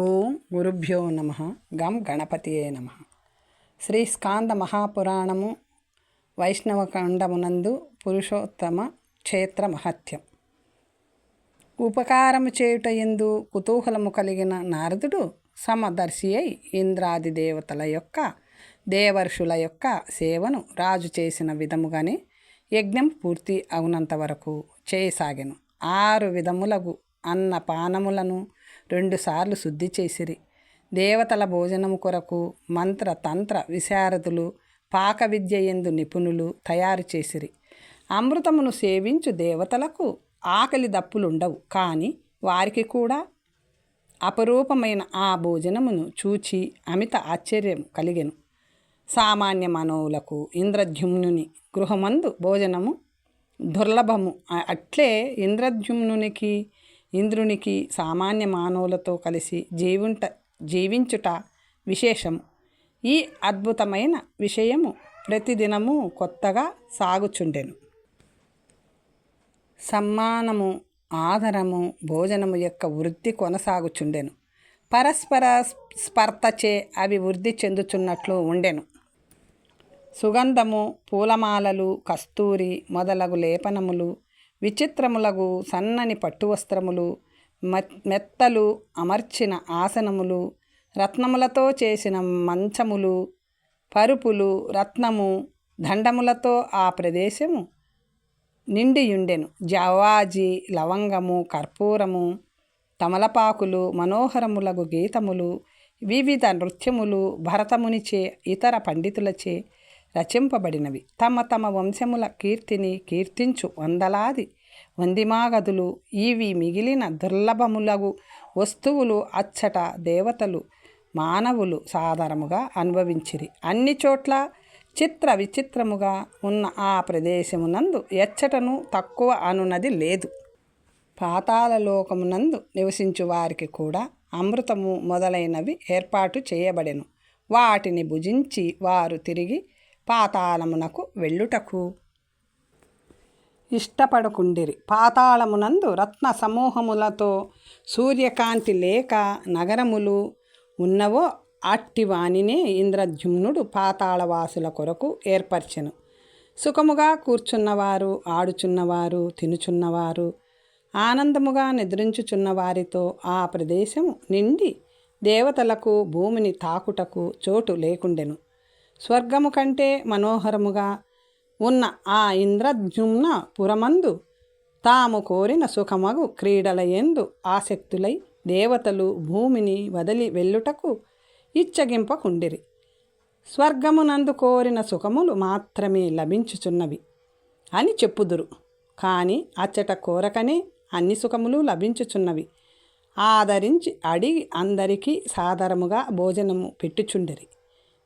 ఓం గురుభ్యో నమ. గం గణపతియే నమ. శ్రీ స్కాంద మహాపురాణము వైష్ణవఖండమునందు పురుషోత్తమ క్షేత్ర మహత్యం. ఉపకారము చేయుట యందు కుతూహలము కలిగిన నారదుడు సమదర్శి అయి ఇంద్రాది దేవతల యొక్క దేవర్షుల యొక్క సేవను రాజు చేసిన విధముగానే యజ్ఞం పూర్తి అవునంత వరకు చేయసాగెను. 6 విధములగు అన్నపానములను 2 సార్లు శుద్ధి చేసిరి. దేవతల భోజనము కొరకు మంత్ర తంత్ర విశారదులు పాక విద్య యందు నిపుణులు తయారు చేసిరి. అమృతమును సేవించు దేవతలకు ఆకలి దప్పులుండవు, కానీ వారికి కూడా అపరూపమైన ఆ భోజనమును చూచి అమిత ఆశ్చర్యం కలిగెను. సామాన్య మానవులకు ఇంద్రద్యుమ్నుని గృహమందు భోజనము దుర్లభము. అట్లే ఇంద్రునికి సామాన్య మానవులతో కలిసి జీవించుట విశేషము. ఈ అద్భుతమైన విషయము ప్రతిదినము కొత్తగా సాగుచుండెను. సమ్మానము, ఆదరము, భోజనము యొక్క వృద్ధి కొనసాగుచుండెను. పరస్పర స్పర్ధచే అవి వృద్ధి చెందుచున్నట్లు ఉండెను. సుగంధము, పూలమాలలు, కస్తూరి మొదలగు లేపనములు, విచిత్రములగు సన్నని పట్టువస్త్రములు, మెత్తలు అమర్చిన ఆసనములు, రత్నములతో చేసిన మంచములు, పరుపులు, రత్నము దండములతో ఆ ప్రదేశము నిండియుండెను. జవాజి, లవంగము, కర్పూరము, తమలపాకులు, మనోహరములగు గీతములు, వివిధ నృత్యములు భరతమునిచే ఇతర పండితులచే రచింపబడినవి. తమ తమ వంశముల కీర్తిని కీర్తించు వందలాది వందిమాగదులు, ఇవి మిగిలిన దుర్లభములగు వస్తువులు అచ్చట దేవతలు మానవులు సాదరముగా అనుభవించిరి. అన్ని చోట్ల చిత్ర విచిత్రముగా ఉన్న ఆ ప్రదేశమునందు ఎచ్చటను తక్కువ అనున్నది లేదు. పాతాళలోకమునందు నివసించు వారికి కూడా అమృతము మొదలైనవి ఏర్పాటు చేయబడెను. వాటిని భుజించి వారు తిరిగి పాతాళమునకు వెళ్ళుటకు ఇష్టపడకుండిరి. పాతాళమునందు రత్న సమూహములతో సూర్యకాంతి లేక నగరములు ఉన్నవో అట్టి వానినే ఇంద్రద్యుమ్నుడు పాతాళవాసుల కొరకు ఏర్పరచెను. సుఖముగా కూర్చున్నవారు, ఆడుచున్నవారు, తినుచున్నవారు, ఆనందముగా నిద్రించుచున్న వారితో ఆ ప్రదేశము నిండి దేవతలకు భూమిని తాకుటకు చోటు లేకుండెను. స్వర్గము కంటే మనోహరముగా ఉన్న ఆ ఇంద్రద్యుమ్న పురమందు తాము కోరిన సుఖమగు క్రీడల యందు ఆసక్తులై దేవతలు భూమిని వదిలి వెళ్ళుటకు ఇచ్చగింపకుండిరి. స్వర్గమునందు కోరిన సుఖములు మాత్రమే లభించుచున్నవి అని చెప్పుదురు, కానీ అచ్చట కోరకనే అన్ని సుఖములు లభించుచున్నవి. ఆదరించి అడిగి అందరికీ సాదరముగా భోజనము పెట్టుచుండిరి.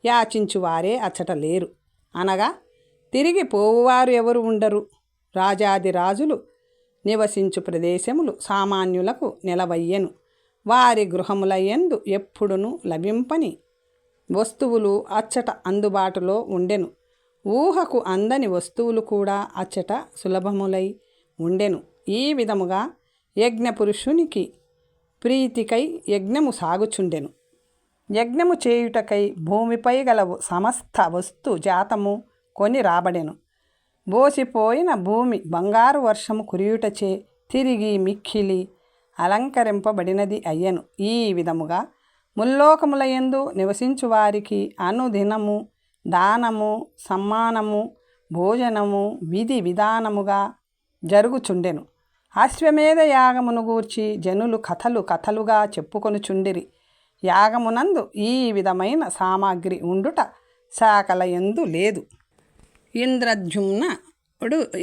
యాచించువారే అచ్చట లేరు, అనగా తిరిగి పోవువారు ఎవరు ఉండరు. రాజాది రాజులు నివసించు ప్రదేశములు సామాన్యులకు నిలవయ్యెను. వారి గృహములయందు ఎప్పుడును లభింపని వస్తువులు అచ్చట అందుబాటులో ఉండెను. ఊహకు అందని వస్తువులు కూడా అచ్చట సులభములై ఉండెను. ఈ విధముగా యజ్ఞపురుషునికి ప్రీతికై యజ్ఞము సాగుచుండెను. యజ్ఞము చేయుటకై భూమిపై గల సమస్త వస్తు జాతము కొని రాబడెను. బోసిపోయిన భూమి బంగారు వర్షము కురియుటచే తిరిగి మిక్కిలి అలంకరింపబడినది అయ్యెను. ఈ విధముగా ముల్లోకములయందు నివసించు వారికి అనుదినము దానము, సమ్మానము, భోజనము విధి విధానముగా జరుగుచుండెను. అశ్వమేధ యాగమును గూర్చి జనులు కథలుగా చెప్పుకొనుచుండిరి. యాగమునందు ఈ విధమైన సామాగ్రి ఉండుట శాఖలయందు లేదు.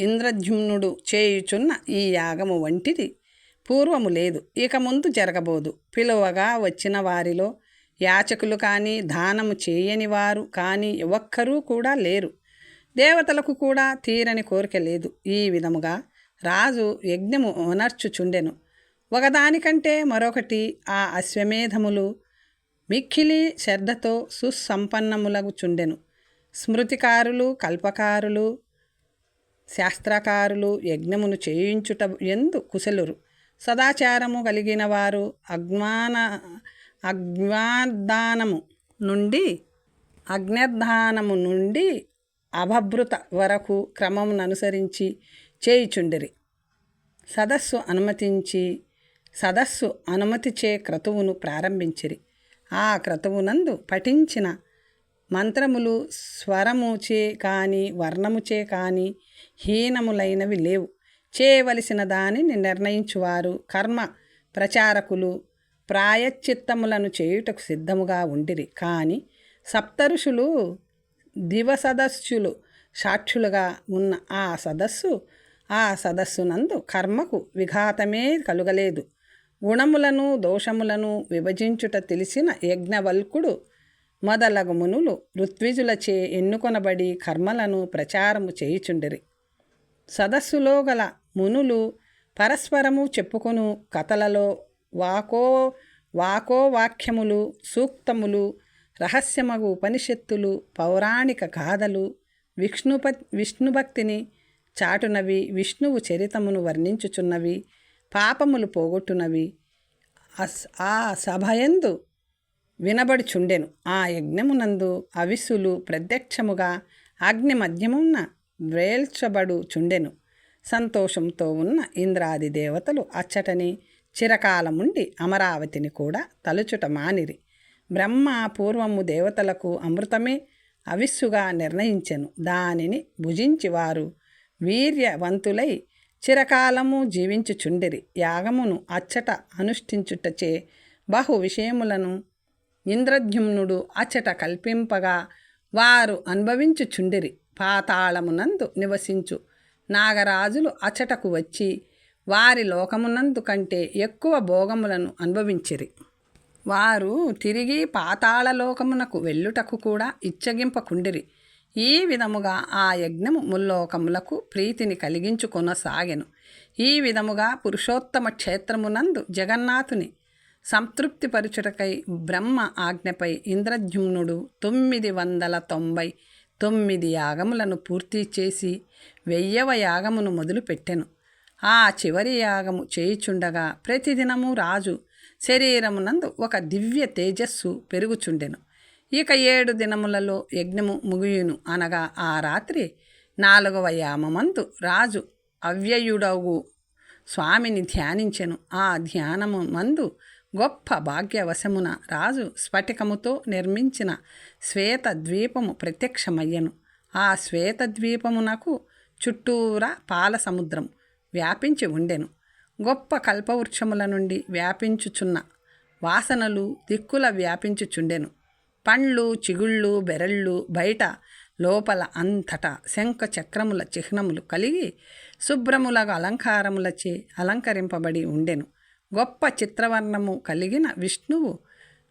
ఇంద్రద్యుమ్నుడు చేయుచున్న ఈ యాగము వంటిది పూర్వము లేదు, ఇక ముందు జరగబోదు. పిలువగా వచ్చిన వారిలో యాచకులు కానీ దానము చేయని వారు కానీ ఒక్కరూ కూడా లేరు. దేవతలకు కూడా తీరని కోరిక లేదు. ఈ విధముగా రాజు యజ్ఞము ఓనర్చుచుండెను. ఒకదానికంటే మరొకటి ఆ అశ్వమేధములు మిక్కిలి శ్రద్ధతో సుసంపన్నములగుచుండెను. స్మృతికారులు, కల్పకారులు, శాస్త్రకారులు యజ్ఞమును చేయించుట యందు కుశలురు. సదాచారము కలిగిన వారు అగ్నిర్ధానము నుండి అభభృత వరకు క్రమముననుసరించి చేయుచుండిరి. సదస్సు అనుమతిచే క్రతువును ప్రారంభించిరి. ఆ క్రతువునందు పఠించిన మంత్రములు స్వరముచే కానీ వర్ణముచే కానీ హీనములైనవి లేవు. చేయవలసిన దానిని నిర్ణయించువారు కర్మ ప్రచారకులు ప్రాయశ్చిత్తములను చేయుటకు సిద్ధముగా ఉండిరి. కానీ సప్తఋషులు దివసదస్సులు సాక్షులుగా ఉన్న ఆ సదస్సునందు కర్మకు విఘాతమే కలుగలేదు. గుణములను దోషములను విభజించుట తెలిసిన యజ్ఞవల్కుడు మొదలగు మునులు ఋత్విజులచే ఎన్నుకొనబడి కర్మలను ప్రచారము చేయుచుండిరి. సదస్సులో గల మునులు పరస్పరము చెప్పుకొను కథలలో వాక్యములు, సూక్తములు, రహస్యమగు ఉపనిషత్తులు, పౌరాణిక గాథలు, విష్ణుభక్తిని చాటునవి, విష్ణువు చరితమును వర్ణించుచున్నవి, పాపములు పోగొట్టునవి ఆ సభయందు వినబడుచుండెను. ఆ యజ్ఞమునందు అవిస్సులు ప్రత్యక్షముగా అగ్ని మధ్యమున్న వేల్చబడుచుండెను. సంతోషంతో ఉన్న ఇంద్రాది దేవతలు అచ్చటని చిరకాలముండి అమరావతిని కూడా తలుచుట మానిరి. బ్రహ్మ పూర్వము దేవతలకు అమృతమే అవిస్సుగా నిర్ణయించెను. దానిని భుజించి వారు వీర్యవంతులై చిరకాలము జీవించుచుండిరి. యాగమును అచ్చట అనుష్ఠించుటచే బహు విషయములను ఇంద్రద్యుమ్నుడు అచ్చట కల్పింపగా వారు అనుభవించుచుండిరి. పాతాళమునందు నివసించు నాగరాజులు అచ్చటకు వచ్చి వారి లోకమునందు కంటే ఎక్కువ భోగములను అనుభవించిరి. వారు తిరిగి పాతాళలోకమునకు వెళ్ళుటకు కూడా ఇచ్చగింపకుండిరి. ఈ విధముగా ఆ యజ్ఞము ముల్లోకములకు ప్రీతిని కలిగించుకొనసాగెను. ఈ విధముగా పురుషోత్తమ క్షేత్రమునందు జగన్నాథుని సంతృప్తిపరచుటకై బ్రహ్మ ఆజ్ఞపై ఇంద్రద్యుమ్నుడు 999 యాగములను పూర్తి చేసి 1000వ యాగమును మొదలుపెట్టెను. ఆ చివరి యాగము చేయుచుండగా ప్రతిదినము రాజు శరీరమునందు ఒక దివ్య తేజస్సు పెరుగుచుండెను. ఇక 7 దినములలో యజ్ఞము ముగియును. అనగా ఆ రాత్రి 4వ యామమందు రాజు అవ్యయుడగు స్వామిని ధ్యానించెను. ఆ ధ్యానము మందు గొప్ప భాగ్యవశమున రాజు స్ఫటికముతో నిర్మించిన శ్వేత ద్వీపము ప్రత్యక్షమయ్యను. ఆ శ్వేత ద్వీపమునకు చుట్టూరా పాల సముద్రం వ్యాపించి ఉండెను. గొప్ప కల్పవృక్షముల నుండి వ్యాపించుచున్న వాసనలు దిక్కుల వ్యాపించుచుండెను. పండ్లు, చిగుళ్ళు, బెరళ్ళు బయట లోపల అంతటా శంఖ చక్రముల చిహ్నములు కలిగి శుభ్రములగు అలంకారములచే అలంకరింపబడి ఉండెను. గొప్ప చిత్రవర్ణము కలిగిన విష్ణువు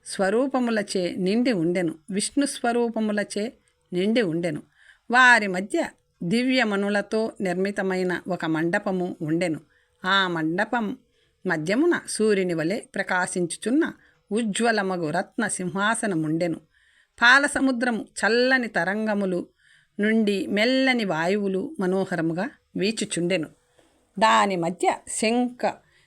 స్వరూపములచే నిండి ఉండెను. విష్ణు స్వరూపములచే నిండి ఉండెను. వారి మధ్య దివ్యమణులతో నిర్మితమైన ఒక మండపము ఉండెను. ఆ మండపం మధ్యమున సూర్యుని వలె ప్రకాశించుచున్న ఉజ్వలమగు రత్న సింహాసనముండెను. పాల సముద్రము చల్లని తరంగములు నుండి మెల్లని వాయువులు మనోహరముగా వీచుచుండెను. దాని మధ్య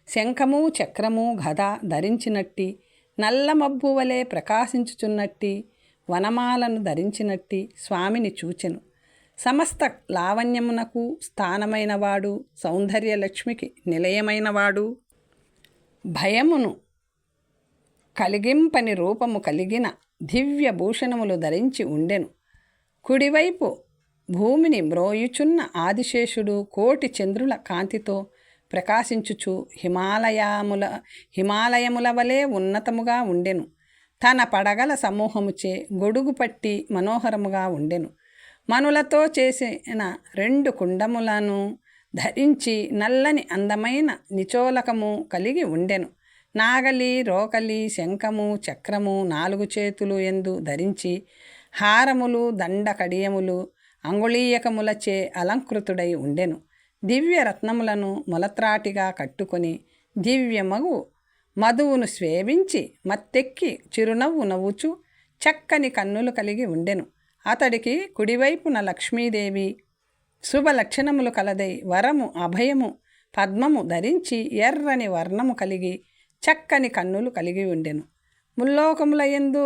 శంఖము, చక్రము, గద ధరించినట్టి, నల్ల మబ్బు వలె ప్రకాశించుచున్నట్టి, వనమాలను ధరించినట్టి స్వామిని చూచెను. సమస్త లావణ్యమునకు స్థానమైనవాడు, సౌందర్యలక్ష్మికి నిలయమైనవాడు, భయమును కలిగింపని రూపము కలిగిన దివ్య భూషణములు ధరించి ఉండెను. కుడివైపు భూమిని మ్రోయుచున్న ఆదిశేషుడు కోటి చంద్రుల కాంతితో ప్రకాశించుచు హిమాలయముల వలె ఉన్నతముగా ఉండెను. తన పడగల సమూహముచే గొడుగు పట్టి మనోహరముగా ఉండెను. మనులతో చేసిన 2 కుండములను ధరించి నల్లని అందమైన నిచోలకము కలిగి ఉండెను. నాగలి, రోకలి, శంఖము, చక్రము 4 చేతులు ఎందు ధరించి హారములు, దండ కడియములు, అంగుళీయకములచే అలంకృతుడై ఉండెను. దివ్య రత్నములను మొలత్రాటిగా కట్టుకొని దివ్యమగు మధువును స్వేవించి మత్తెక్కి చిరునవ్వు నవ్వుచు చక్కని కన్నులు కలిగి ఉండెను. అతడికి కుడివైపున లక్ష్మీదేవి శుభలక్షణములు కలదై వరము, అభయము, పద్మము ధరించి ఎర్రని వర్ణము కలిగి చక్కని కన్నులు కలిగి ఉండెను. ముల్లోకములయందు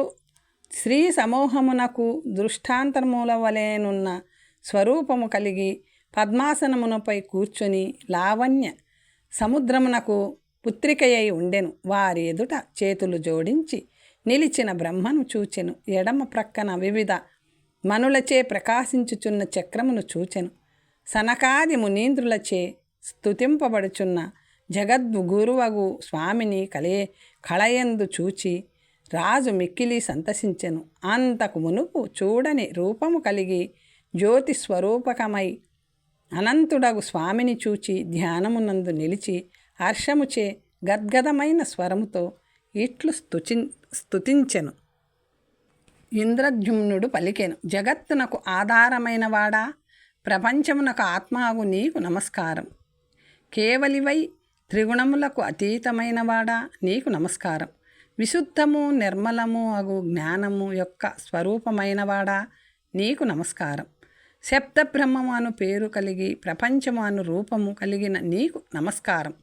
శ్రీ సమూహమునకు దృష్టాంతరముల వలెనున్న స్వరూపము కలిగి పద్మాసనమునపై కూర్చొని లావణ్య సముద్రమునకు పుత్రికయై ఉండెను. వారి ఎదుట చేతులు జోడించి నిలిచిన బ్రహ్మను చూచెను. ఎడమ ప్రక్కన వివిధ మనులచే ప్రకాశించుచున్న చక్రమును చూచెను. సనకాది మునీంద్రులచే స్తుతింపబడుచున్న జగద్గురువగు స్వామిని కళయందు చూచి రాజు మిక్కిలి సంతసించెను. అంతకు మునుపు చూడని రూపము కలిగి జ్యోతి స్వరూపకమై అనంతుడగు స్వామిని చూచి ధ్యానమునందు నిలిచి హర్షముచే గద్గదమైన స్వరముతో ఇట్లు స్తుతించెను. ఇంద్రద్యుమ్నుడు పలికెను. జగత్తునకు ఆధారమైనవాడా, ప్రపంచమునకు ఆత్మాగు నీకు నమస్కారం. కేవలివై త్రిగుణములకు అతీతమైనవాడా నీకు నమస్కారం. విశుద్ధము నిర్మలము అగు జ్ఞానము యొక్క స్వరూపమైనవాడా నీకు నమస్కారం. శబ్దబ్రహ్మము అను పేరు కలిగి ప్రపంచము అను రూపము కలిగిన నీకు నమస్కారం.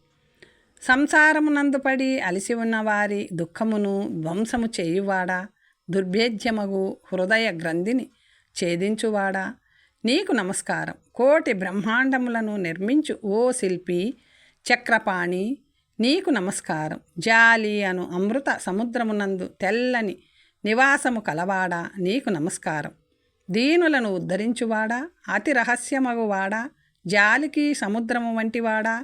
సంసారమునందు పడి అలసి ఉన్నవారి దుఃఖమును ధ్వంసము చేయువాడా, దుర్భేద్యమగు హృదయ గ్రంథిని ఛేదించువాడా నీకు నమస్కారం. కోటి బ్రహ్మాండములను నిర్మించు ఓ శిల్పి చక్రపాణి నీకు నమస్కారం. జాలి అను అమృత సముద్రమునందు తెల్లని నివాసము కలవాడా నీకు నమస్కారం. దీనులను ఉద్ధరించువాడా, అతి రహస్యమగువాడా, జాలికి సముద్రము వంటివాడా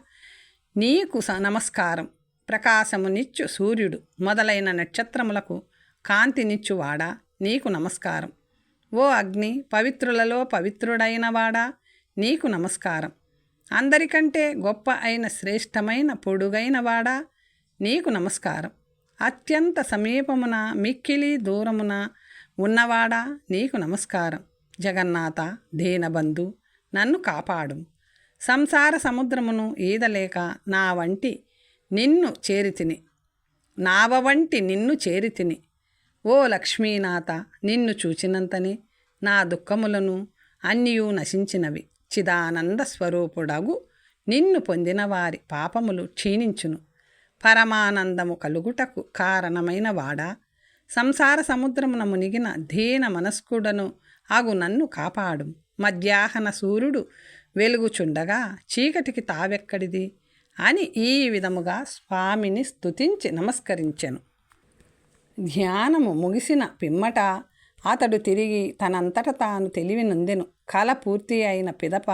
నీకు నమస్కారం. ప్రకాశమునిచ్చు సూర్యుడు మొదలైన నక్షత్రములకు కాంతినిచ్చువాడా నీకు నమస్కారం. ఓ అగ్ని పవిత్రులలో పవిత్రుడైనవాడా నీకు నమస్కారం. అందరికంటే గొప్ప అయిన శ్రేష్టమైన పొడుగైనవాడా నీకు నమస్కారం. అత్యంత సమీపమున మిక్కిలి దూరమున ఉన్నవాడా నీకు నమస్కారం. జగన్నాథ దీనబంధు నన్ను కాపాడు. సంసార సముద్రమును ఈదలేక నావ వంటి నిన్ను చేరితిని. ఓ లక్ష్మీనాథ నిన్ను చూచినంతనే నా దుఃఖములను అన్నియూ నశించినవి. చిదానంద స్వరూపుడగు నిన్ను పొందిన వారి పాపములు క్షీణించును. పరమానందము కలుగుటకు కారణమైన వాడా, సంసార సముద్రమున మునిగిన దీన మనస్కుడను అగు నన్ను కాపాడు. మధ్యాహ్న సూర్యుడు వెలుగుచుండగా చీకటికి తావెక్కడిది అని ఈ విధముగా స్వామిని స్తుతించి నమస్కరించెను. ధ్యానము ముగిసిన పిమ్మట అతడు తిరిగి తనంతట తాను తెలివి నొందెను. కళ పూర్తి అయిన పిదప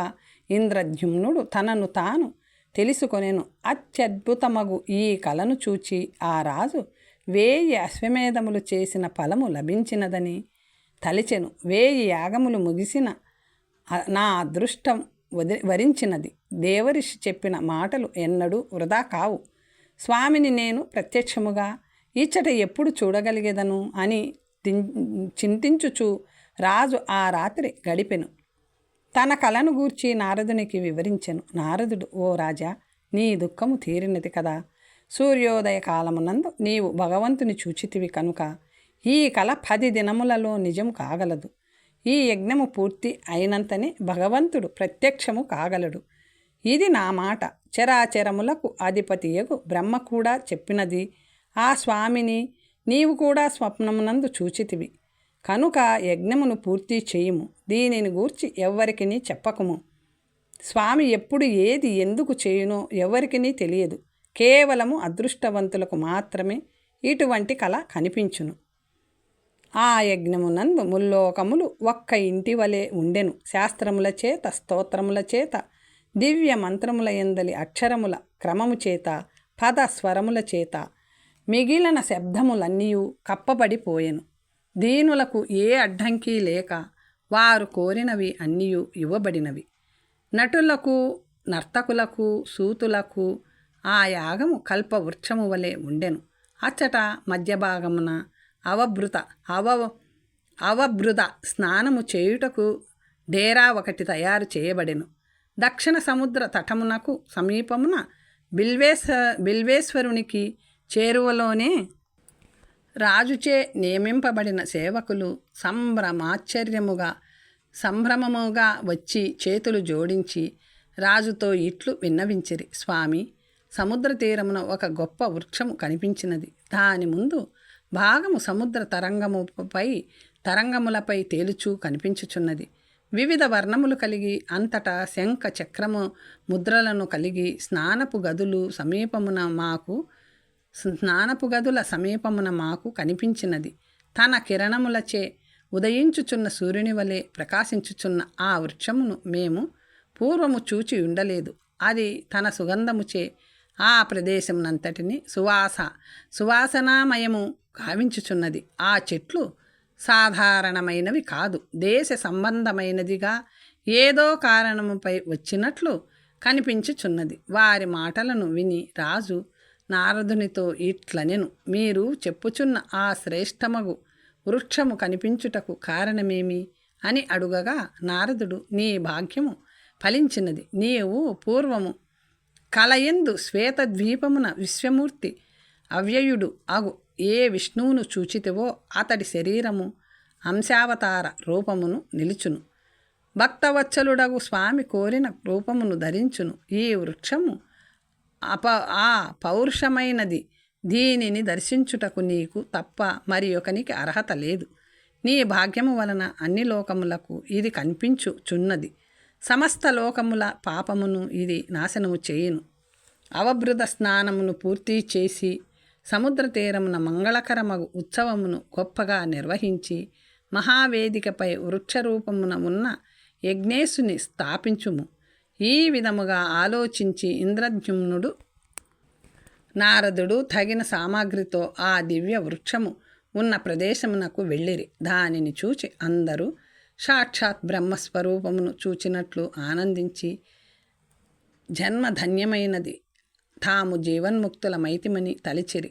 ఇంద్రద్యుమ్నుడు తనను తాను తెలుసుకొనెను. అత్యద్భుతమగు ఈ కళను చూచి ఆ రాజు 1000 అశ్వమేధములు చేసిన ఫలము లభించినదని తలిచెను. 1000 యాగములు ముగిసిన నా అదృష్టం వరించినది. దేవరిషి చెప్పిన మాటలు ఎన్నడూ వృధా కావు. స్వామిని నేను ప్రత్యక్షముగా ఇచ్చట ఎప్పుడు చూడగలిగేదను అని చింతించుచు రాజు ఆ రాత్రి గడిపెను. తన కలను గూర్చి నారదునికి వివరించెను. నారదుడు, ఓ రాజా, నీ దుఃఖము తీరినది కదా. సూర్యోదయ కాలమునందు నీవు భగవంతుని చూచితివి కనుక ఈ కల 10 దినములలో నిజం కాగలదు. ఈ యజ్ఞము పూర్తి అయినంతనే భగవంతుడు ప్రత్యక్షము కాగలడు. ఇది నా మాట. చరాచరములకు అధిపతియగు బ్రహ్మ కూడా చెప్పినది. ఆ స్వామిని నీవు కూడా స్వప్నమునందు చూచితివి కనుక యజ్ఞమును పూర్తి చేయుము. దీనిని గూర్చి ఎవ్వరికిని చెప్పకుము. స్వామి ఎప్పుడు ఏది ఎందుకు చేయునో ఎవరికిని తెలియదు. కేవలము అదృష్టవంతులకు మాత్రమే ఇటువంటి కళ కనిపించును. ఆ యజ్ఞమునందు ముల్లోకములు ఒక్క ఇంటి వలె ఉండెను. శాస్త్రముల చేత, స్తోత్రముల చేత, దివ్య మంత్రముల యందలి అక్షరముల క్రమము చేత, పద స్వరముల చేత మిగిలిన శబ్దములన్నీయూ కప్పబడిపోయెను. దీనులకు ఏ అడ్డంకి లేక వారు కోరినవి అన్నీయూ ఇవ్వబడినవి. నటులకు, నర్తకులకు, సూతులకు ఆ యాగము కల్పవృక్షము వలె ఉండెను. అచ్చట మధ్యభాగమున అవభృత స్నానము చేయుటకు డేరా ఒకటి తయారు చేయబడెను. దక్షిణ సముద్ర తటమునకు సమీపమున బిల్వేశ్వరునికి చేరువలోనే రాజుచే నియమింపబడిన సేవకులు సంభ్రమముగా వచ్చి చేతులు జోడించి రాజుతో ఇట్లు విన్నవించిరి. స్వామి, సముద్ర తీరమున ఒక గొప్ప వృక్షము కనిపించినది. దాని ముందు భాగము సముద్ర తరంగములపై తేలుచూ కనిపించుచున్నది. వివిధ వర్ణములు కలిగి అంతటా శంఖ చక్రము ముద్రలను కలిగి స్నానపు గదుల సమీపమున మాకు కనిపించినది. తన కిరణములచే ఉదయించుచున్న సూర్యుని వలె ప్రకాశించుచున్న ఆ వృక్షమును మేము పూర్వము చూచి ఉండలేదు. అది తన సుగంధముచే ఆ ప్రదేశమునంతటిని సువాసనామయము గావించుచున్నది. ఆ చెట్లు సాధారణమైనవి కాదు, దేశ సంబంధమైనదిగా ఏదో కారణముపై వచ్చినట్లు కనిపించుచున్నది. వారి మాటలను విని రాజు నారదునితో ఇట్లనెను, మీరు చెప్పుచున్న ఆ శ్రేష్టమగు వృక్షము కనిపించుటకు కారణమేమి అని అడుగగా, నారదుడు, నీ భాగ్యము ఫలించినది. నీవు పూర్వము కలయందు శ్వేతద్వీపమున విశ్వమూర్తి అవ్యయుడు అగు ఏ విష్ణువును చూచితివో అతడి శరీరము అంశావతార రూపమును నిలుచును. భక్తవత్సలుడగు స్వామి కోరిన రూపమును ధరించును. ఈ వృక్షము పౌరుషమైనది. దీనిని దర్శించుటకు నీకు తప్ప మరి ఒకనికి అర్హత లేదు. నీ భాగ్యము వలన అన్ని లోకములకు ఇది కనిపించుచున్నది. సమస్త లోకముల పాపమును ఇది నాశనము చేయును. అవబృత స్నానమును పూర్తి చేసి సముద్ర తీరమున మంగళకరమగు ఉత్సవమును గొప్పగా నిర్వహించి మహావేదికపై వృక్షరూపమున ఉన్న యజ్ఞేశుని స్థాపించుము. ఈ విధముగా ఆలోచించి ఇంద్రద్యుమ్నుడు నారదుడు తగిన సామాగ్రితో ఆ దివ్య వృక్షము ఉన్న ప్రదేశమునకు వెళ్ళిరి. దానిని చూచి అందరూ సాక్షాత్ బ్రహ్మస్వరూపమును చూచినట్లు ఆనందించి జన్మధన్యమైనది, తాము జీవన్ముక్తులమైతిమని తలిచిరి.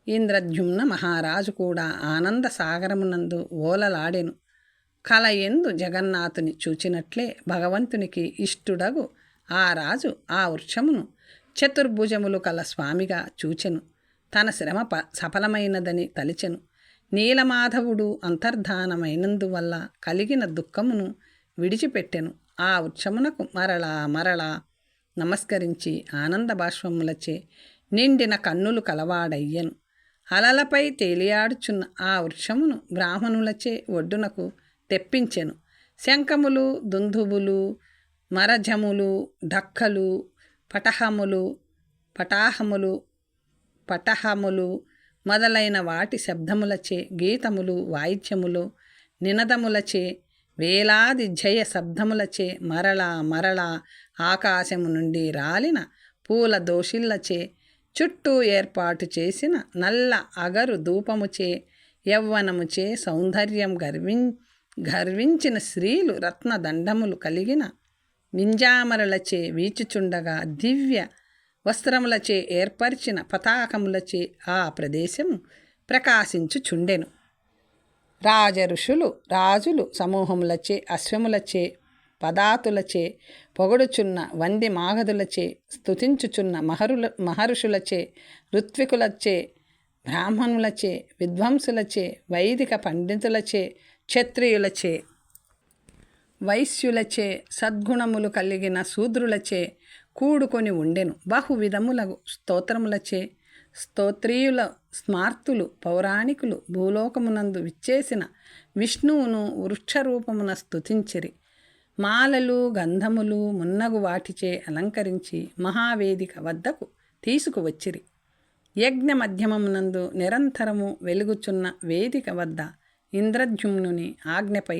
ఇంద్రద్యుమ్న మహారాజు కూడా ఆనంద సాగరమునందు ఓలలాడెను. కలయందు జగన్నాథుని చూచినట్లే భగవంతునికి ఇష్టుడగు ఆ రాజు ఆ వృక్షమును చతుర్భుజములు కల స్వామిగా చూచెను. తన శ్రమ సఫలమైనదని తలిచెను. నీలమాధవుడు అంతర్ధానమైనందువల్ల కలిగిన దుఃఖమును విడిచిపెట్టెను. ఆ వృక్షమునకు మరలా నమస్కరించి ఆనంద బాష్పములచే నిండిన కన్నులు కలవాడయ్యను. అలలపై తేలియాడుచున్న ఆ వృక్షమును బ్రాహ్మణులచే ఒడ్డునకు తెప్పించెను. శంఖములు, దుందుబులు, మరజములు, ఢక్కలు, పటాహములు మొదలైన వాటి శబ్దములచే, గీతములు, వాయిద్యములు, నినదములచే, వేలాది జయ శబ్దములచే మరలా ఆకాశము నుండి రాలిన పూల దోషిళ్లచే చుట్టూ ఏర్పాటు చేసిన నల్ల అగరు ధూపముచే యవ్వనముచే సౌందర్యం గర్వించిన స్త్రీలు రత్నదండములు కలిగిన వింజామరలచే వీచుచుండగా దివ్య వస్త్రములచే ఏర్పరిచిన పతాకములచే ఆ ప్రదేశము ప్రకాశించుచుండెను. రాజులు సమూహములచే, అశ్వములచే, పదాతులచే పొగడుచున్న వంది మాగధులచే, స్తుతించుచున్న మహర్షులచే, ఋత్వికులచే, బ్రాహ్మణులచే, విద్వాంసులచే, వైదిక పండితులచే, క్షత్రియులచే, వైశ్యులచే, సద్గుణములు కలిగిన శూద్రులచే కూడుకొని ఉండెను. బహువిధములకు స్తోత్రములచే స్తోత్రీయుల స్మార్తులు, పౌరాణికులు భూలోకమునందు విచ్చేసిన విష్ణువును వృక్షరూపమున స్తుతించిరి. మాలలు, గంధములు మున్నగు వాటిచే అలంకరించి మహావేదిక వద్దకు తీసుకువచ్చిరి. యజ్ఞ మధ్యమమునందు నిరంతరము వెలుగుచున్న వేదిక వద్ద ఇంద్రద్యుమ్నుని ఆజ్ఞపై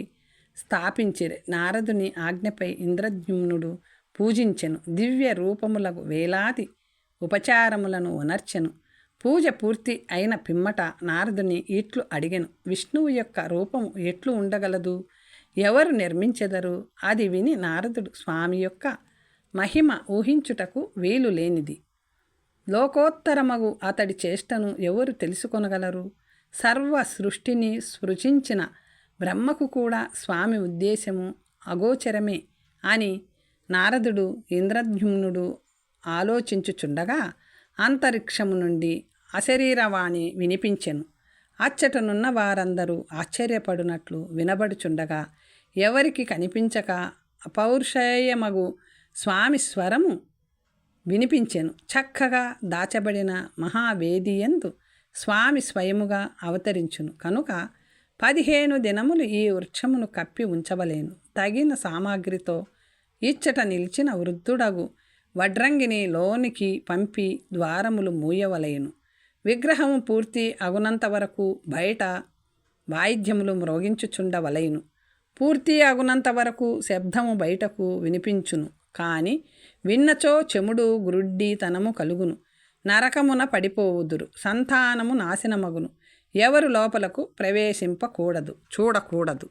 స్థాపించిరి. నారదుని ఆజ్ఞపై ఇంద్రద్యుమ్నుడు పూజించెను. దివ్య రూపములకు వేలాది ఉపచారములను ఉనర్చెను. పూజ పూర్తి అయిన పిమ్మట నారదుని ఇట్లు అడిగెను, విష్ణువు యొక్క రూపము ఎట్లు ఉండగలదు? ఎవరు నిర్మించెదరు? అది విని నారదుడు, స్వామి యొక్క మహిమ ఊహించుటకు వీలు లేనిది. లోకోత్తరమగు అతడి చేష్టను ఎవరు తెలుసుకొనగలరు? సర్వ సృష్టిని సృజించిన బ్రహ్మకు కూడా స్వామి ఉద్దేశము అగోచరమే అని నారదుడు ఇంద్రద్యుమ్నుడు ఆలోచించుచుండగా అంతరిక్షము నుండి అశరీరవాణి వినిపించెను. అచ్చటనున్న వారందరూ ఆశ్చర్యపడినట్లు వినబడుచుండగా ఎవరికి కనిపించక అపౌరుషేయమగు స్వామి స్వరము వినిపించెను. చక్కగా దాచబడిన మహావేదియందు స్వామి స్వయముగా అవతరించును. కనుక 15 దినములు ఈ వృక్షమును కప్పి ఉంచవలేను. తగిన సామాగ్రితో ఇచ్చట నిలిచిన వృద్ధుడగు వడ్రంగిని లోనికి పంపి ద్వారములు మూయవలయను. విగ్రహము పూర్తి అగునంత వరకు బయట వాయిద్యములు మ్రోగించుచుండవలయను. పూర్తి అగునంత వరకు శబ్దము బయటకు వినిపించును. కాని విన్నచో చెముడు గ్రుడ్డితనము కలుగును. నరకమున పడిపోవుదురు. సంతానము నాశనమగును. ఎవరు లోపలకు ప్రవేశింపకూడదు, చూడకూడదు.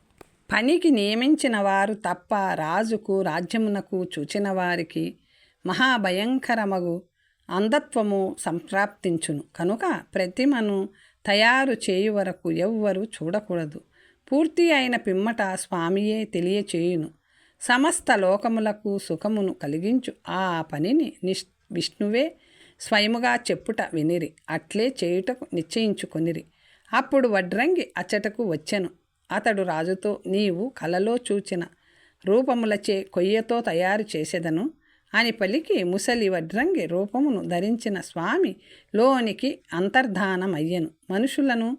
పనికి నియమించిన వారు తప్ప రాజుకు రాజ్యమునకు చూచిన వారికి మహాభయంకరమగు అంధత్వము సంప్రాప్తించును. కనుక ప్రతిమను తయారు చేయు వరకు ఎవ్వరూ చూడకూడదు. పూర్తి అయిన పిమ్మట స్వామియే తెలియచేయును. సమస్త లోకములకు సుఖమును కలిగించు ఆ పనిని విష్ణువే స్వయముగా చెప్పుట వినిరి. అట్లే చేయుటకు నిశ్చయించుకొనిరి. అప్పుడు వడ్రంగి అచ్చటకు వచ్చెను. అతడు రాజుతో, నీవు కలలో చూచిన రూపములచే కొయ్యతో తయారు చేసేదను అని పలికి ముసలి వడ్రంగి రూపమును ధరించిన స్వామి లోనికి అంతర్ధానమయ్యెను. మనుషులను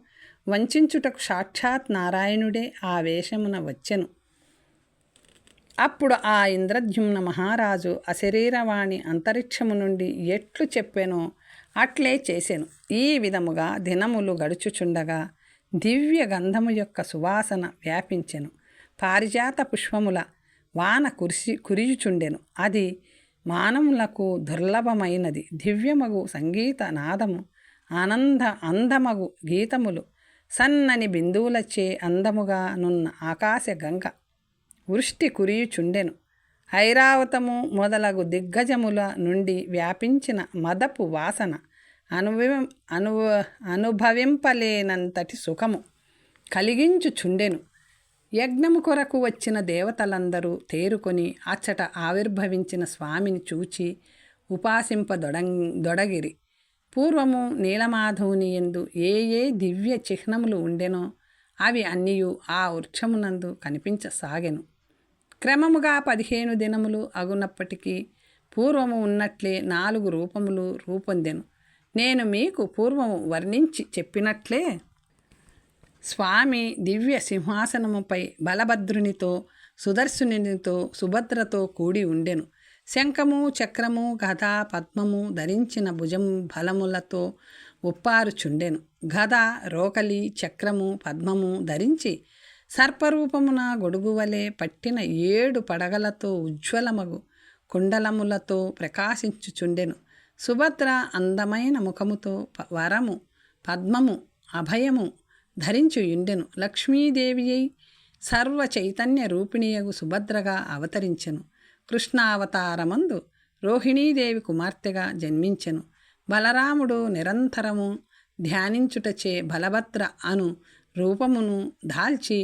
వంచుటకు సాక్షాత్ నారాయణుడే ఆ వేషమున వచ్చెను. అప్పుడు ఆ ఇంద్రద్యుమ్న మహారాజు అశరీరవాణి అంతరిక్షము నుండి ఎట్లు చెప్పెనో అట్లే చేసెను. ఈ విధముగా దినములు గడుచుచుండగా దివ్య గంధము యొక్క సువాసన వ్యాపించెను. పారిజాత పుష్పముల వాన కురియుచుండెను. అది మానవులకు దుర్లభమైనది. దివ్యమగు సంగీత నాదము, అందమగు గీతములు, సన్నని బిందువులచే అందముగా నున్న ఆకాశ గంగ వృష్టి కురియుచుండెను. ఐరావతము మొదలగు దిగ్గజముల నుండి వ్యాపించిన మదపు వాసన అనుభవింపలేనంతటి సుఖము కలిగించుచుండెను. యజ్ఞము కొరకు వచ్చిన దేవతలందరూ తేరుకొని అచ్చట ఆవిర్భవించిన స్వామిని చూచి ఉపాసింపదొడగిరి. పూర్వము నీలమాధవుని యందు ఏ ఏ దివ్య చిహ్నములు ఉండెనో అవి అన్నియు ఆ వృక్షమునందు కనిపించసాగెను. క్రమముగా 15 దినములు అగునప్పటికీ పూర్వము ఉన్నట్లే 4 రూపములు రూపొందెను. నేను మీకు పూర్వము వర్ణించి చెప్పినట్లే స్వామి దివ్య సింహాసనముపై బలభద్రునితో, సుదర్శనునితో, సుభద్రతో కూడి ఉండెను. శంఖము, చక్రము, గద, పద్మము ధరించిన భుజం బలములతో ఉప్పారుచుండెను. గద, రోకలి, చక్రము, పద్మము ధరించి సర్పరూపమున గొడుగువలే పట్టిన 7 పడగలతో ఉజ్వలమగు కుండలములతో ప్రకాశించుచుండెను. సుభద్ర అందమైన ముఖముతో వరము, పద్మము, అభయము ధరించుయుండెను. లక్ష్మీదేవియై సర్వ చైతన్య రూపిణియగు సుభద్రగా అవతరించెను. కృష్ణావతారమందు రోహిణీదేవి కుమార్తెగా జన్మించెను. బలరాముడు నిరంతరము ధ్యానించుటచే బలభద్ర అను రూపమును దాల్చి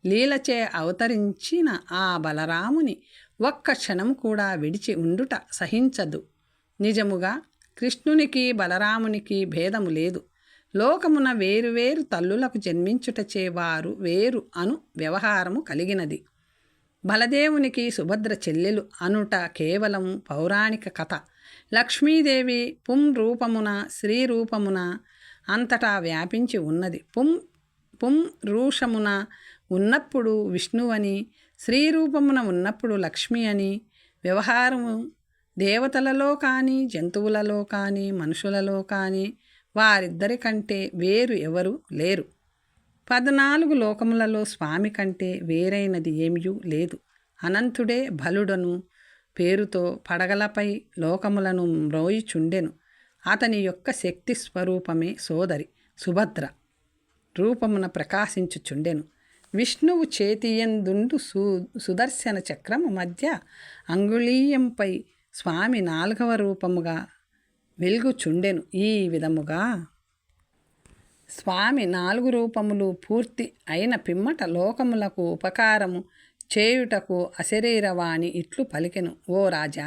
లీలచే అవతరించిన ఆ బలరాముని ఒక్క క్షణం కూడా విడిచి ఉండుట సహించదు. నిజముగా కృష్ణునికి బలరామునికి భేదము లేదు. లోకమున వేరువేరు తల్లులకు జన్మించుటచే వారు వేరు అను వ్యవహారము కలిగినది. బలదేవునికి సుభద్ర చెల్లెలు అనుట కేవలం పౌరాణిక కథ. లక్ష్మీదేవి రూపమున శ్రీ రూపమున అంతటా వ్యాపించి ఉన్నది. రూషమున ఉన్నప్పుడు విష్ణువని, శ్రీ రూపమున ఉన్నప్పుడు లక్ష్మి అని వ్యవహారము దేవతలలో కానీ, జంతువులలో కానీ, మనుషులలో కానీ వారిద్దరి కంటే వేరు ఎవరు లేరు. 14 లోకములలో స్వామి కంటే వేరైనది ఏమీ లేదు. అనంతుడే బలుడను పేరుతో పడగలపై లోకములను మ్రోయిచుండెను. అతని యొక్క శక్తి స్వరూపమే సోదరి సుభద్ర రూపమున ప్రకాశించుచుండెను. విష్ణువు చేతియందుండు సుదర్శన చక్రము మధ్య అంగుళీయంపై స్వామి 4వ రూపముగా వెలుగుచుండెను. ఈ విధముగా స్వామి 4 రూపములు పూర్తి అయిన పిమ్మట లోకములకు ఉపకారము చేయుటకు అశరీరవాణి ఇట్లు పలికెను. ఓ రాజా,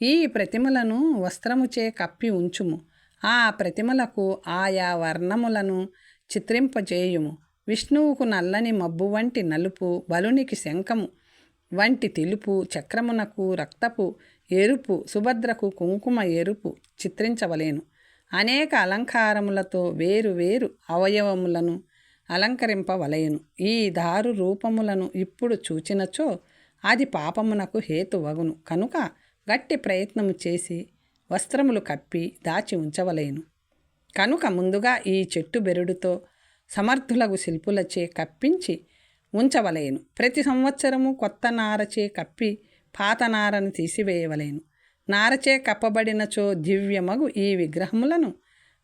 ఈ ప్రతిమలను వస్త్రముచే కప్పి ఉంచుము. ఆ ప్రతిమలకు ఆయా వర్ణములను చిత్రింపజేయుము. విష్ణువుకు నల్లని మబ్బు వంటి నలుపు, బలునికి శంఖము వంటి తెలుపు, చక్రమునకు రక్తపు ఎరుపు, సుభద్రకు కుంకుమ ఎరుపు చిత్రించవలేను. అనేక అలంకారములతో వేరు వేరు అవయవములను అలంకరింపవలయును. ఈ దారు రూపములను ఇప్పుడు చూచినచో అది పాపమునకు హేతువగును. కనుక గట్టి ప్రయత్నము చేసి వస్త్రములు కప్పి దాచి ఉంచవలయును. కనుక ముందుగా ఈ చెట్టు బెరడుతో సమర్థులకు శిల్పులచే కప్పించి ఉంచవలయను. ప్రతి సంవత్సరము కొత్త నారచే కప్పి పాత నారను తీసివేయవలెను. నారచే కప్పబడినచో దివ్యమగు ఈ విగ్రహములను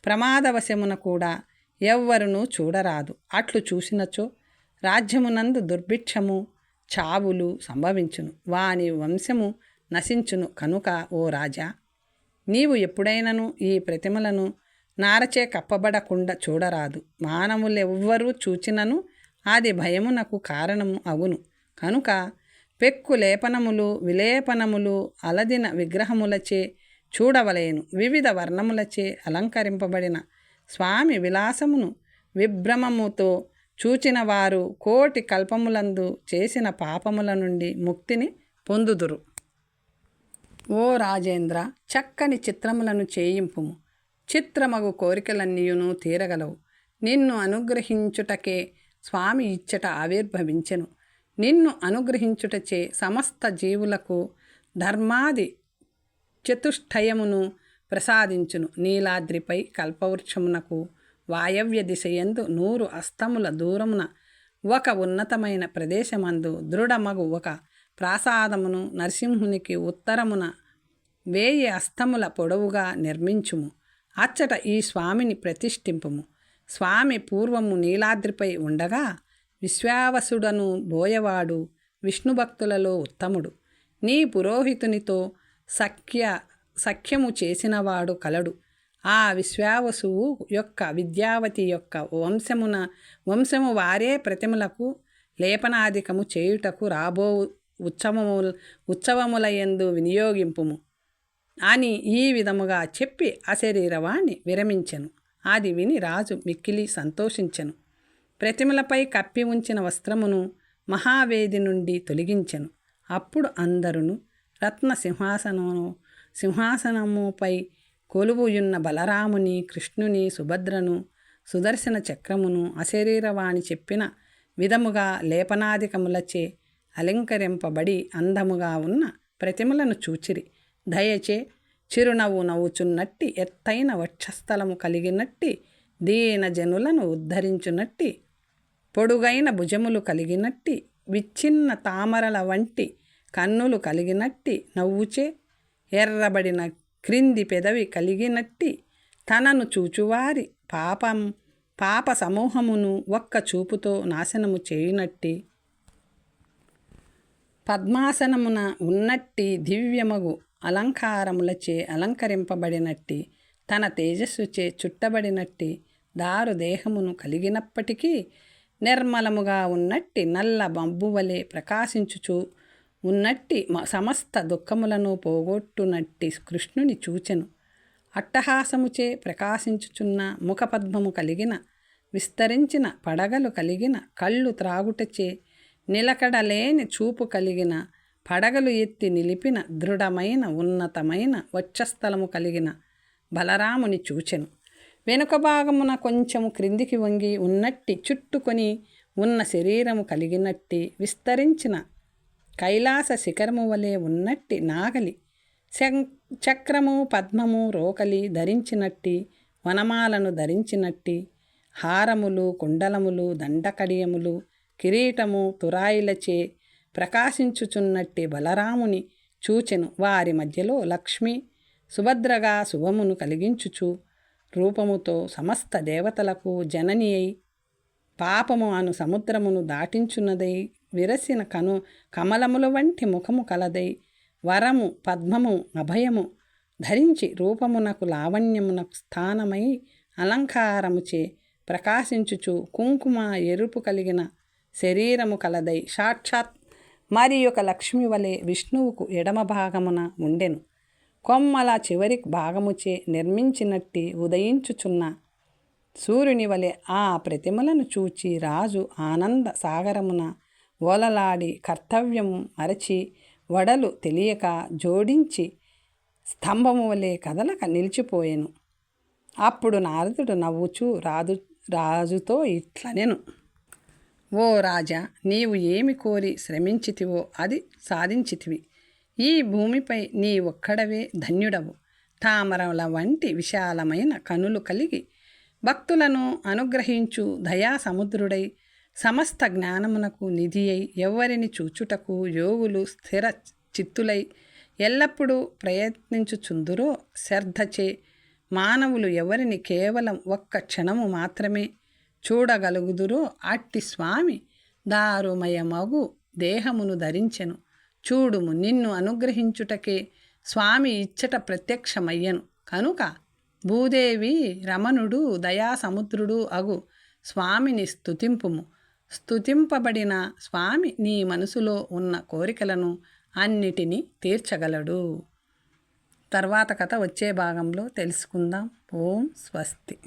ప్రమాదవశమున కూడా ఎవ్వరునూ చూడరాదు. అట్లు చూసినచో రాజ్యమునందు దుర్భిక్షము చావులు సంభవించును, వాని వంశము నశించును. కనుక ఓ రాజా, నీవు ఎప్పుడైనను ఈ ప్రతిమలను నారచే కప్పబడకుండా చూడరాదు. మానవులెవ్వరూ చూచినను అది భయమునకు కారణము అగును. కనుక పెక్కు లేపనములు విలేపనములు అలదిన విగ్రహములచే చూడవలేను. వివిధ వర్ణములచే అలంకరింపబడిన స్వామి విలాసమును విభ్రమముతో చూచిన వారు కోటి కల్పములందు చేసిన పాపముల నుండి ముక్తిని పొందుదురు. ఓ రాజేంద్ర, చక్కని చిత్రములను చేయింపుము. చిత్రమగు కోరికలన్నీయును తీరగలవు. నిన్ను అనుగ్రహించుటకే స్వామి ఇచ్చట ఆవిర్భవించెను. నిన్ను అనుగ్రహించుటచే సమస్త జీవులకు ధర్మాది చతుష్టయమును ప్రసాదించును. నీలాద్రిపై కల్పవృక్షమునకు వాయవ్య దిశయందు 100 అస్తముల దూరమున ఒక ఉన్నతమైన ప్రదేశమందు దృఢమగు ఒక ప్రాసాదమును నరసింహునికి ఉత్తరమున 1000 అస్తముల పొడవుగా నిర్మించుము. అచ్చట ఈ స్వామిని ప్రతిష్ఠింపుము. స్వామి పూర్వము నీలాద్రిపై ఉండగా విశ్వావసుడను బోయవాడు విష్ణుభక్తులలో ఉత్తముడు. నీ పురోహితునితో సఖ్యము చేసినవాడు కలడు. ఆ విశ్వావసువు యొక్క విద్యావతి యొక్క వంశము వారే ప్రతిమలకు లేపనాధికము చేయుటకు రాబో ఉత్సవములయందు వినియోగింపుము అని ఈ విధముగా చెప్పి అశరీరవాణ్ణి విరమించెను. అది విని రాజు మిక్కిలి సంతోషించెను. ప్రతిమలపై కప్పి ఉంచిన వస్త్రమును మహావేది నుండి తొలగించెను. అప్పుడు అందరును రత్న సింహాసనముపై కొలువుయున్న బలరాముని, కృష్ణుని, సుభద్రను, సుదర్శన చక్రమును అశరీరవాణి చెప్పిన విధముగా లేపనాధికములచే అలంకరింపబడి అందముగా ఉన్న ప్రతిమలను చూచిరి. దయచే చిరునవ్వు నవ్వుచున్నట్టి, ఎత్తైన వక్షస్థలము కలిగినట్టి, దీన జనులను ఉద్ధరించునట్టి, పొడుగైన భుజములు కలిగినట్టి, విచ్ఛిన్న తామరల వంటి కన్నులు కలిగినట్టి, నవ్వుచే ఎర్రబడిన క్రింది పెదవి కలిగినట్టి, తనను చూచువారి పాప సమూహమును ఒక్క చూపుతో నాశనము చేయునట్టి, పద్మాసనమున ఉన్నట్టి, దివ్యమగు అలంకారములచే అలంకరింపబడినట్టి, తన తేజస్సుచే చుట్టబడినట్టి దారు దేహమును కలిగినప్పటికీ నిర్మలముగా ఉన్నట్టి, నల్ల మబ్బువలే ప్రకాశించుచు ఉన్నట్టి, సమస్త దుఃఖములను పోగొట్టునట్టి కృష్ణుని చూచెను. అట్టహాసముచే ప్రకాశించుచున్న ముఖపద్మము కలిగిన, విస్తరించిన పడగలు కలిగిన, కళ్ళు త్రాగుటచే నిలకడలేని చూపు కలిగిన, పడగలు ఎత్తి నిలిపిన, దృఢమైన ఉన్నతమైన వక్షస్థలము కలిగిన బలరాముని చూచెను. వెనుక భాగమున కొంచెము క్రిందికి వంగి ఉన్నట్టి, చుట్టుకొని ఉన్న శరీరము కలిగినట్టి, విస్తరించిన కైలాస శిఖరము వలె ఉన్నట్టి, నాగలి, చక్రము, పద్మము, రోకలి ధరించినట్టి, వనమాలను ధరించినట్టి, హారములు, కుండలములు, దండకడియములు, కిరీటము, తురాయిలచే ప్రకాశించుచున్నట్టి బలరాముని చూచెను. వారి మధ్యలో లక్ష్మి సుభద్రగా శుభమును కలిగించుచు రూపముతో సమస్త దేవతలకు జనని అయి, పాపము అను సముద్రమును దాటించున్నదై, విరసిన కమలముల వంటి ముఖము కలదై, వరము, పద్మము, అభయము ధరించి రూపమునకు లావణ్యమునకు స్థానమై అలంకారముచే ప్రకాశించుచు కుంకుమ ఎరుపు కలిగిన శరీరము కలదై, సాక్షాత్ మరి ఒక లక్ష్మి వలె విష్ణువుకు ఎడమ భాగమున ఉండెను. కొమ్మల చివరి భాగముచే నిర్మించినట్టి ఉదయించుచున్న సూర్యుని వలె ఆ ప్రతిమలను చూచి రాజు ఆనంద సాగరమున ఓలలాడి కర్తవ్యము మరచి, వడలు తెలియక జోడించి స్తంభము వలె కదలక నిలిచిపోయెను. అప్పుడు నారదుడు నవ్వుచూ రాజుతో ఇట్లనెను. ఓ రాజా, నీవు ఏమి కోరి శ్రమించితివో అది సాధించితివి. ఈ భూమిపై నీ ఒక్కడవే ధన్యుడవు. తామరల వంటి విశాలమైన కనులు కలిగి భక్తులను అనుగ్రహించు దయా సముద్రుడై సమస్త జ్ఞానమునకు నిధి అయి ఎవ్వరిని చూచుటకు యోగులు స్థిర చిత్తులై ఎల్లప్పుడూ ప్రయత్నించుచుందురో శ్రద్ధచే మానవులు ఎవరిని కేవలం ఒక్క క్షణము మాత్రమే చూడగలుగుదురో అట్టి స్వామి దారుమయమగు దేహమును ధరించెను. చూడుము, నిన్ను అనుగ్రహించుటకే స్వామి ఇచ్చట ప్రత్యక్షమయ్యను. కనుక భూదేవి రమణుడు దయాసముద్రుడు అగు స్వామిని స్తుతింపుము. స్తుతింపబడిన స్వామి నీ మనసులో ఉన్న కోరికలను అన్నిటినీ తీర్చగలడు. తర్వాత కథ వచ్చే భాగంలో తెలుసుకుందాం. ఓం స్వస్తి.